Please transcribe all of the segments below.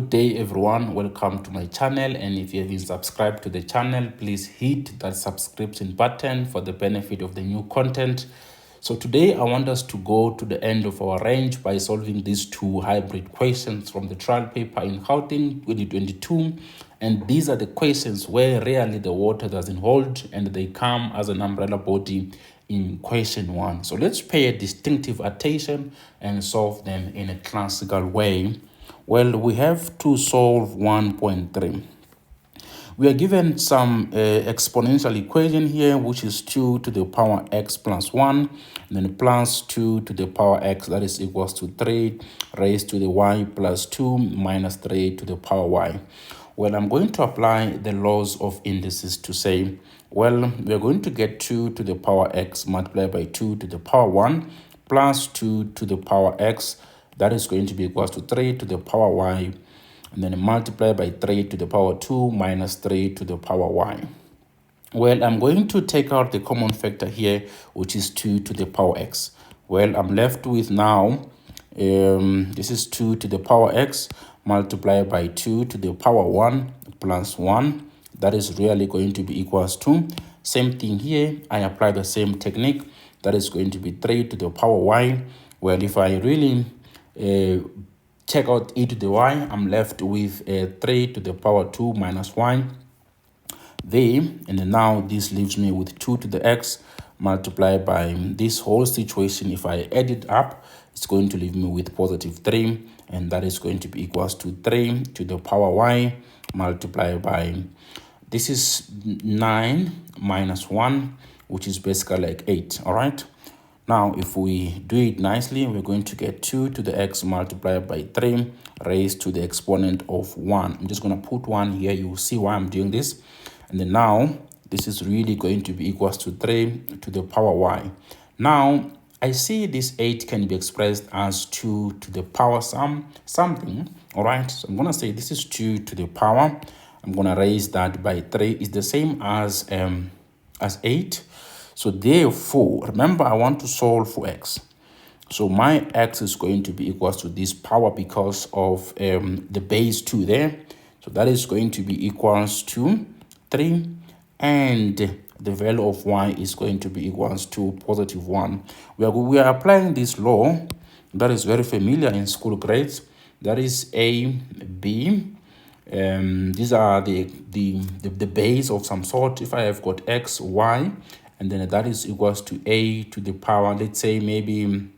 Good day everyone, welcome to my channel, and if you have been subscribed to the channel, please hit that subscription button for the benefit of the new content. So today I want us to go to the end of our range by solving these two hybrid questions from the trial paper in Gauteng 2022, and these are the questions where rarely the water doesn't hold and they come as an umbrella body in question 1. So let's pay a distinctive attention and solve them in a classical way. Well, we have to solve 1.3. We are given some exponential equation here, which is 2 to the power x plus 1, and then plus 2 to the power x, that is equals to 3 raised to the y plus 2 minus 3 to the power y. Well, I'm going to apply the laws of indices to say, well, we are going to get 2 to the power x multiplied by 2 to the power 1 plus 2 to the power x. That is going to be equals to 3 to the power y, and then multiply by 3 to the power 2 minus 3 to the power y. Well, I'm going to take out the common factor here, which is 2 to the power x. Well, I'm left with now, this is 2 to the power x multiplied by 2 to the power 1 plus 1. That is really going to be equals to, same thing here, I apply the same technique. That is going to be 3 to the power y. Well, if I really check out e to the y, I'm left with 3 to the power 2 minus y there, and then now this leaves me with 2 to the x multiplied by this whole situation. If I add it up, it's going to leave me with positive 3, and that is going to be equals to 3 to the power y multiplied by, this is 9 minus 1, which is basically like 8. All right. Now, if we do it nicely, we're going to get 2 to the x multiplied by 3 raised to the exponent of 1. I'm just going to put 1 here. You'll see why I'm doing this. And then now, this is really going to be equals to 3 to the power y. Now, I see this 8 can be expressed as 2 to the power something. All right, so I'm going to say this is 2 to the power. I'm going to raise that by 3. It's the same as 8. So therefore, remember, I want to solve for x. So my x is going to be equals to this power because of the base 2 there. So that is going to be equals to 3. And the value of y is going to be equals to positive 1. We are applying this law that is very familiar in school grades. That is a, b. These are the base of some sort. If I have got x, y, and then that is equals to a to the power, let's say maybe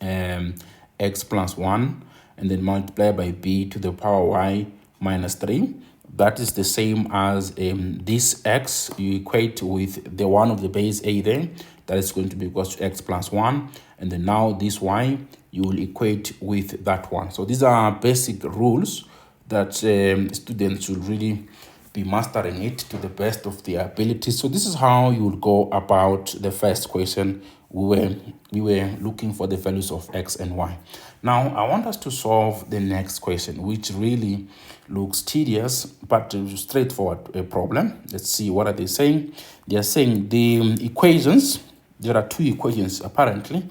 x plus 1, and then multiply by b to the power y minus 3. That is the same as this x, you equate with the one of the base a there. That is going to be equals to x plus 1. And then now this y, you will equate with that one. So these are basic rules that students should really be mastering it to the best of their ability. So this is how you will go about the first question. We were looking for the values of x and y. Now I want us to solve the next question, which really looks tedious but straightforward problem. Let's see, what are they saying? They are saying the equations, there are two equations apparently.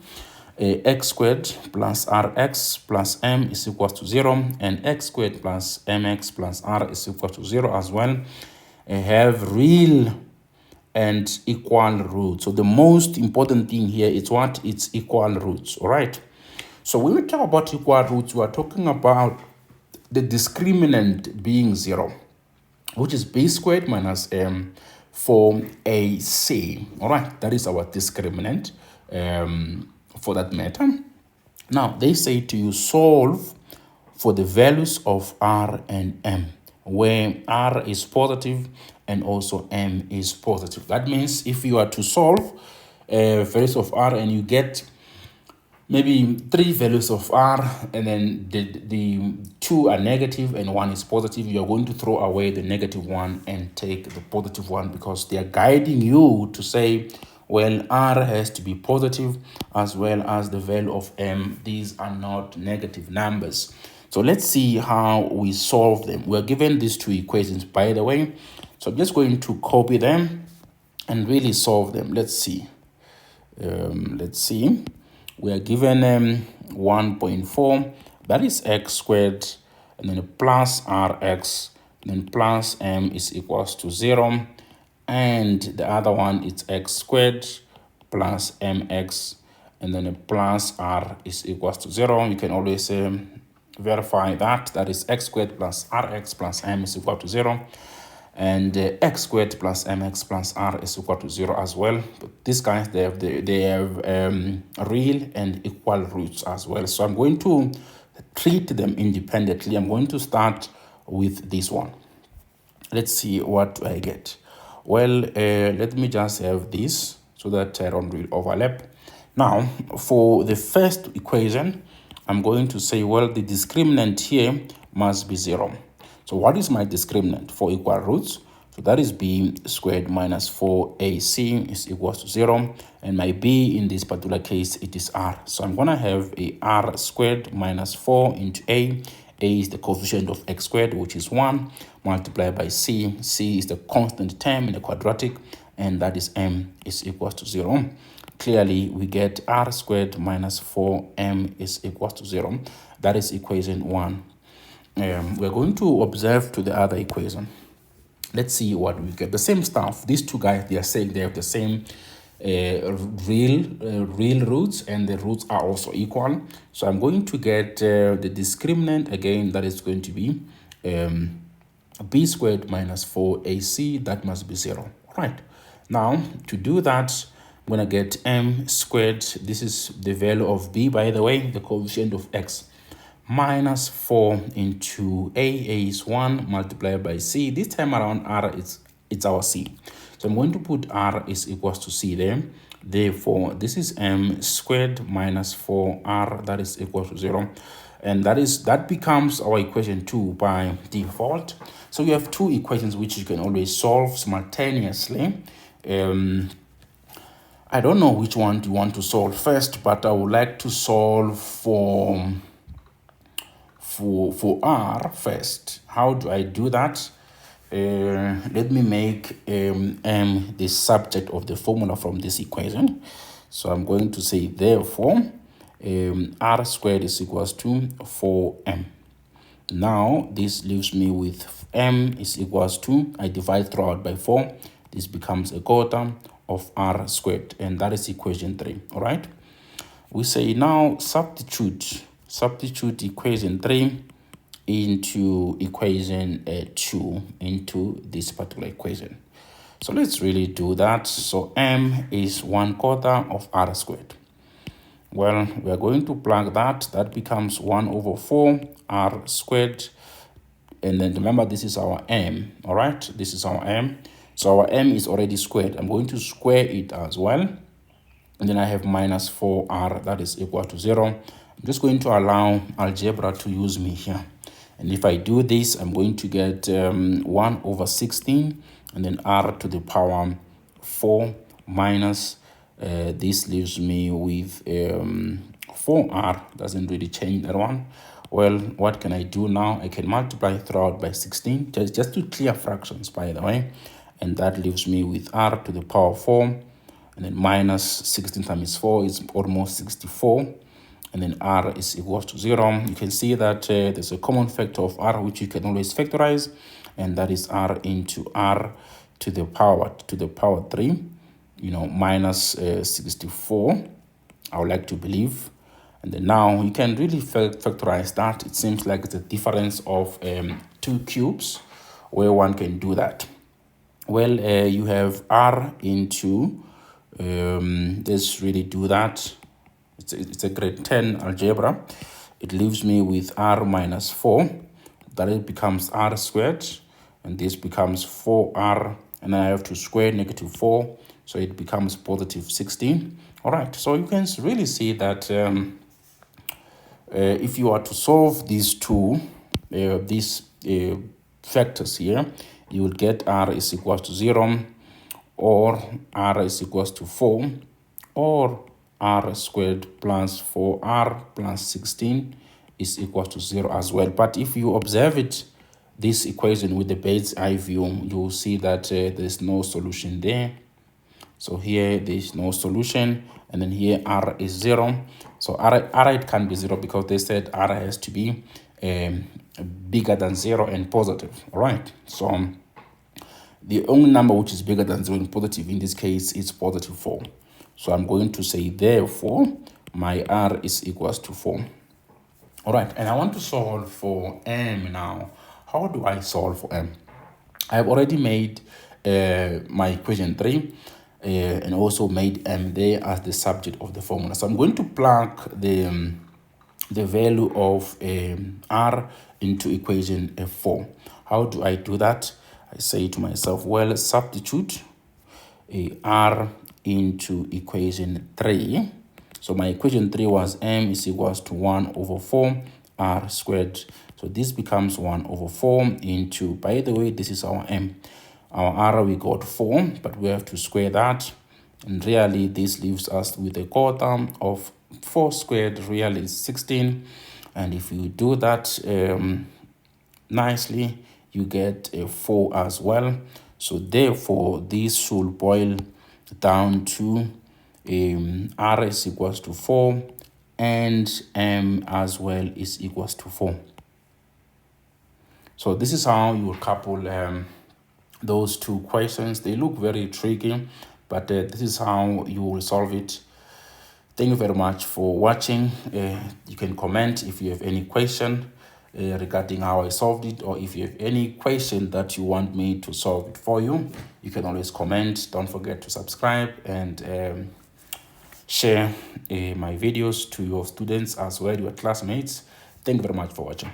X squared plus rx plus m is equal to 0, and x squared plus mx plus r is equal to 0 as well, have real and equal roots. So the most important thing here is what? It's equal roots. All right. So when we talk about equal roots, we are talking about the discriminant being 0, which is b squared minus m for ac. All right. That is our discriminant. For that matter. Now they say to you, solve for the values of r and m, where r is positive and also m is positive. That means if you are to solve values of r and you get maybe 3 values of r, and then the 2 are negative and 1 is positive, you are going to throw away the negative one and take the positive one, because they are guiding you to say, well, r has to be positive as well as the value of m. These are not negative numbers. So let's see how we solve them. We're given these two equations, by the way. So I'm just going to copy them and really solve them. Let's see. We are given 1.4, that is x squared and then plus rx, then plus m is equals to 0, and the other one is x squared plus mx, and then a plus r is equals to 0. You can always verify that. That is x squared plus rx plus m is equal to 0. And x squared plus mx plus r is equal to 0 as well. But these guys, they have real and equal roots as well. So I'm going to treat them independently. I'm going to start with this one. Let's see what I get. Well, let me just have this so that I don't really overlap. Now, for the first equation, I'm going to say, well, the discriminant here must be 0. So what is my discriminant for equal roots? So that is b squared minus 4ac is equals to 0. And my b in this particular case, it is r. So I'm going to have a r squared minus 4 into a. A is the coefficient of x squared, which is 1, multiplied by c. C is the constant term in the quadratic, and that is m is equals to 0. Clearly, we get r squared minus 4m is equals to 0. That is equation 1. We're going to observe to the other equation. Let's see what we get. The same stuff. These two guys, they are saying they have the same real roots, and the roots are also equal. So I'm going to get the discriminant again. That is going to be b squared minus 4ac. That must be 0. All right. Now, to do that, I'm going to get m squared. This is the value of b, by the way, the coefficient of x, minus 4 into a is 1, multiplied by c. This time around, r it's our c. So I'm going to put r is equals to c there. Therefore, this is m squared minus 4r, that is equal to 0. And that becomes our equation 2 by default. So you have two equations which you can always solve simultaneously. I don't know which one you want to solve first, but I would like to solve for r first. How do I do that? Let me make m the subject of the formula from this equation. So I'm going to say, therefore, r squared is equals to 4m. Now, this leaves me with m is equals to, I divide throughout by 4. This becomes a quarter of r squared, and that is equation 3. All right. We say now substitute equation 3 into equation 2 into this particular equation. So let's really do that. So m is 1/4 of r squared. Well, we are going to plug that. That becomes 1/4 r squared. And then remember, this is our m. All right, this is our m. So our m is already squared. I'm going to square it as well. And then I have minus 4r, that is equal to 0. I'm just going to allow algebra to use me here. And if I do this, I'm going to get 1/16, and then r to the power 4 minus, this leaves me with 4r. Doesn't really change that one. Well, what can I do now? I can multiply throughout by 16, just to clear fractions, by the way. And that leaves me with r to the power 4, and then minus 16 times 4 is almost 64. And then r is equal to 0. You can see that there's a common factor of r, which you can always factorize, and that is r into r to the power 3, minus 64, I would like to believe. And then now you can really factorize that. It seems like it's a difference of 2 cubes where one can do that. Well, you have r into, let's really do that. It's a grade 10 algebra. It leaves me with r minus 4. That it becomes r squared. And this becomes 4r. And I have to square negative 4. So it becomes positive 16. All right. So you can really see that if you are to solve these two, these factors here, you will get r is equals to 0, or r is equals to 4, or r squared plus 4r plus 16 is equal to 0 as well. But if you observe it, this equation with the bird's eye view, you will see that there's no solution there. So here there's no solution, and then here r is 0. So r it can't be 0 because they said r has to be bigger than 0 and positive. All right, so the only number which is bigger than 0 and positive in this case is positive 4. So I'm going to say therefore my r is equals to 4. All right, and I want to solve for m now. How do I solve for m? I've already made my equation 3 and also made m there as the subject of the formula. So I'm going to plug the value of r into equation 4. How do I do that? I say to myself, well, substitute r into equation 3. So my equation 3 was m is equals to 1 over 4 r squared. So this becomes 1 over 4 into, by the way, this is our m. Our r, we got 4, but we have to square that. And really, this leaves us with a quarter of 4 squared, really is 16. And if you do that nicely, you get a 4 as well. So therefore, this should boil down to r is equals to 4 and m as well is equals to 4. So this is how you will couple those two questions. They look very tricky, but this is how you will solve it. Thank you very much for watching. You can comment if you have any question regarding how I solved it, or if you have any question that you want me to solve it for you, you can always comment. Don't forget to subscribe and share my videos to your students as well, your classmates. Thank you very much for watching.